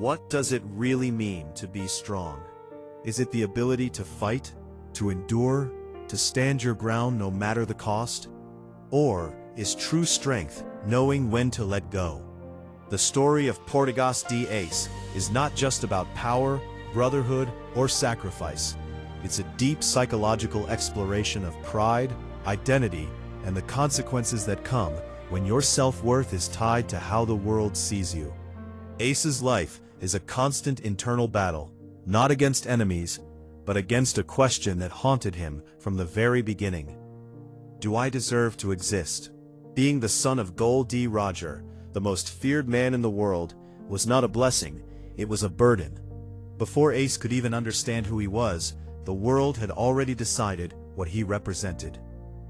What does it really mean to be strong? Is it the ability to fight, to endure, to stand your ground no matter the cost? Or is true strength knowing when to let go? The story of Portgas D is not just about power, brotherhood, or sacrifice. It's a deep psychological exploration of pride, identity, and the consequences that come when your self-worth is tied to how the world sees you. Ace's life is a constant internal battle, not against enemies, but against a question that haunted him from the very beginning. Do I deserve to exist? Being the son of Gold D. Roger, the most feared man in the world, was not a blessing, it was a burden. Before Ace could even understand who he was, the world had already decided what he represented.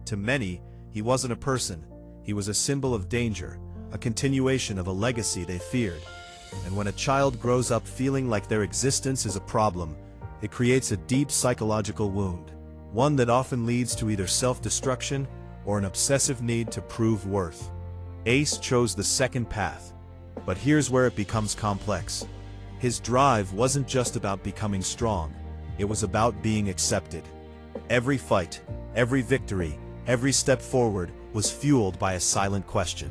To many, he wasn't a person, he was a symbol of danger, a continuation of a legacy they feared. And when a child grows up feeling like their existence is a problem, it creates a deep psychological wound, one that often leads to either self-destruction or an obsessive need to prove worth. Ace chose the second path, but here's where it becomes complex. His drive wasn't just about becoming strong, it was about being accepted. Every fight, every victory, every step forward was fueled by a silent question.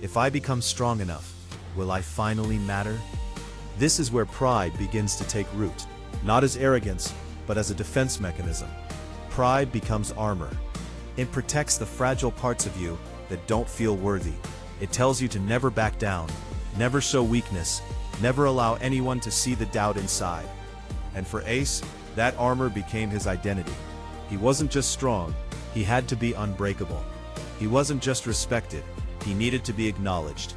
If I become strong enough, will I finally matter? This is where pride begins to take root, not as arrogance, but as a defense mechanism. Pride becomes armor. It protects the fragile parts of you that don't feel worthy. It tells you to never back down, never show weakness, never allow anyone to see the doubt inside. And for Ace, that armor became his identity. He wasn't just strong, he had to be unbreakable. He wasn't just respected, he needed to be acknowledged.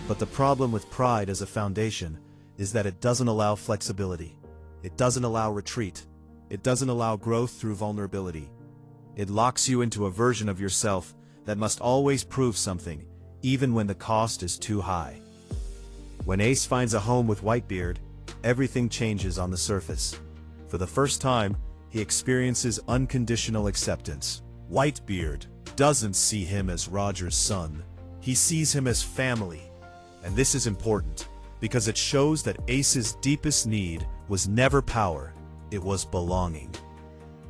But the problem with pride as a foundation is that it doesn't allow flexibility. It doesn't allow retreat. It doesn't allow growth through vulnerability. It locks you into a version of yourself that must always prove something, even when the cost is too high. When Ace finds a home with Whitebeard, everything changes on the surface. For the first time, he experiences unconditional acceptance. Whitebeard doesn't see him as Roger's son. He sees him as family. And this is important, because it shows that Ace's deepest need was never power, it was belonging.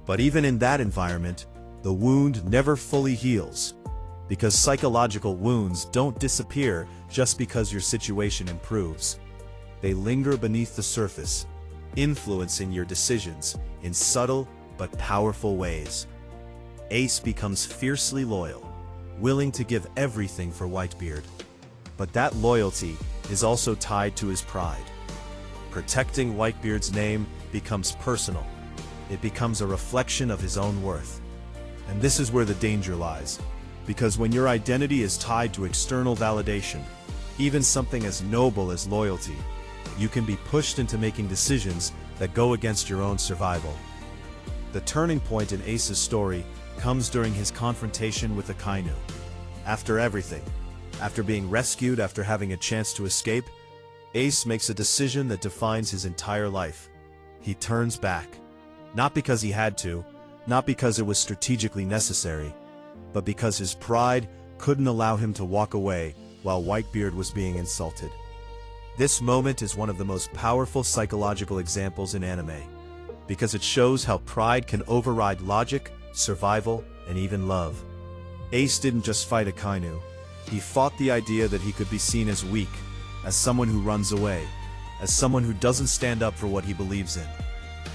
But even in that environment, the wound never fully heals, because psychological wounds don't disappear just because your situation improves. They linger beneath the surface, influencing your decisions in subtle but powerful ways. Ace becomes fiercely loyal, willing to give everything for Whitebeard. But that loyalty is also tied to his pride. Protecting Whitebeard's name becomes personal. It becomes a reflection of his own worth. And this is where the danger lies, because when your identity is tied to external validation, even something as noble as loyalty, you can be pushed into making decisions that go against your own survival. The turning point in Ace's story comes during his confrontation with Akainu. After everything, after being rescued, after having a chance to escape, Ace makes a decision that defines his entire life. He turns back. Not because he had to, not because it was strategically necessary, but because his pride couldn't allow him to walk away while Whitebeard was being insulted. This moment is one of the most powerful psychological examples in anime, because it shows how pride can override logic, survival, and even love. Ace didn't just fight Akainu. He fought the idea that he could be seen as weak, as someone who runs away, as someone who doesn't stand up for what he believes in.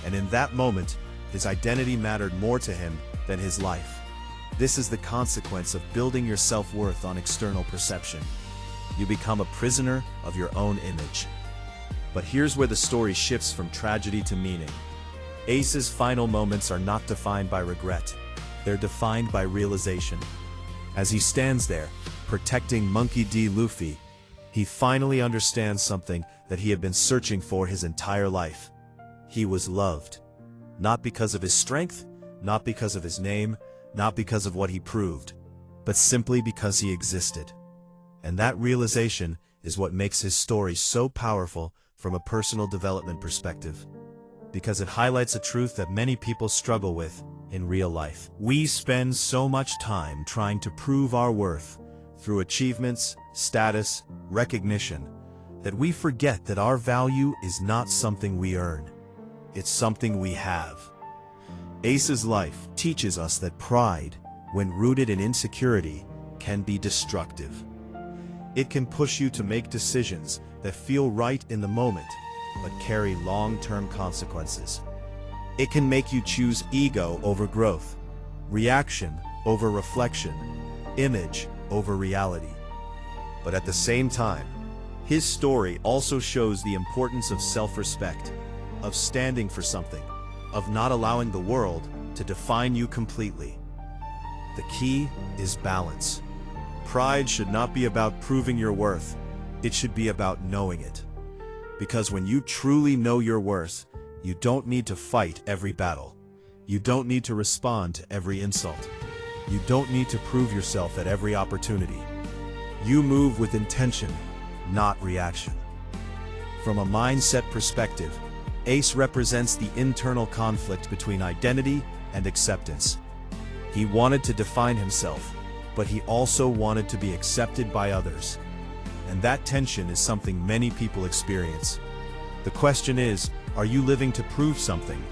And in that moment, his identity mattered more to him than his life. This is the consequence of building your self-worth on external perception. You become a prisoner of your own image. But here's where the story shifts from tragedy to meaning. Ace's final moments are not defined by regret. They're defined by realization. As he stands there, protecting Monkey D. Luffy, he finally understands something that he had been searching for his entire life. He was loved. Not because of his strength, not because of his name, not because of what he proved, but simply because he existed. And that realization is what makes his story so powerful from a personal development perspective, because it highlights a truth that many people struggle with in real life. We spend so much time trying to prove our worth through achievements, status, recognition, that we forget that our value is not something we earn. It's something we have. Ace's life teaches us that pride, when rooted in insecurity, can be destructive. It can push you to make decisions that feel right in the moment, but carry long-term consequences. It can make you choose ego over growth, reaction over reflection, image over reality. But at the same time, his story also shows the importance of self-respect, of standing for something, of not allowing the world to define you completely. The key is balance. Pride should not be about proving your worth. It should be about knowing it. Because when you truly know your worth, you don't need to fight every battle. You don't need to respond to every insult. You don't need to prove yourself at every opportunity. You move with intention, not reaction. From a mindset perspective, Ace represents the internal conflict between identity and acceptance. He wanted to define himself, but he also wanted to be accepted by others. And that tension is something many people experience. The question is, are you living to prove something,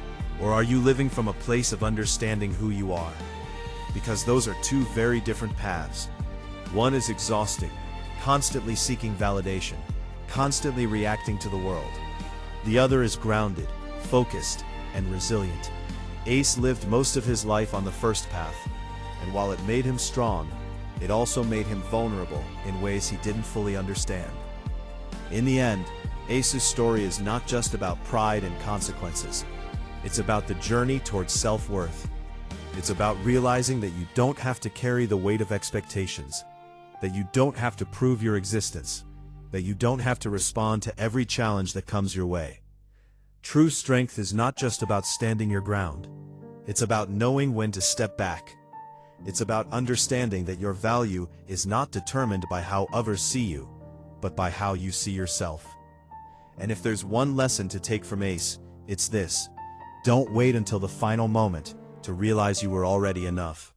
or are you living from a place of understanding who you are? Because those are two very different paths. One is exhausting, constantly seeking validation, constantly reacting to the world. The other is grounded, focused, and resilient. Ace lived most of his life on the first path, and while it made him strong, it also made him vulnerable in ways he didn't fully understand. In the end, Ace's story is not just about pride and consequences. It's about the journey towards self-worth. It's about realizing that you don't have to carry the weight of expectations, that you don't have to prove your existence, that you don't have to respond to every challenge that comes your way. True strength is not just about standing your ground. It's about knowing when to step back. It's about understanding that your value is not determined by how others see you, but by how you see yourself. And if there's one lesson to take from Ace, it's this: don't wait until the final moment to realize you were already enough.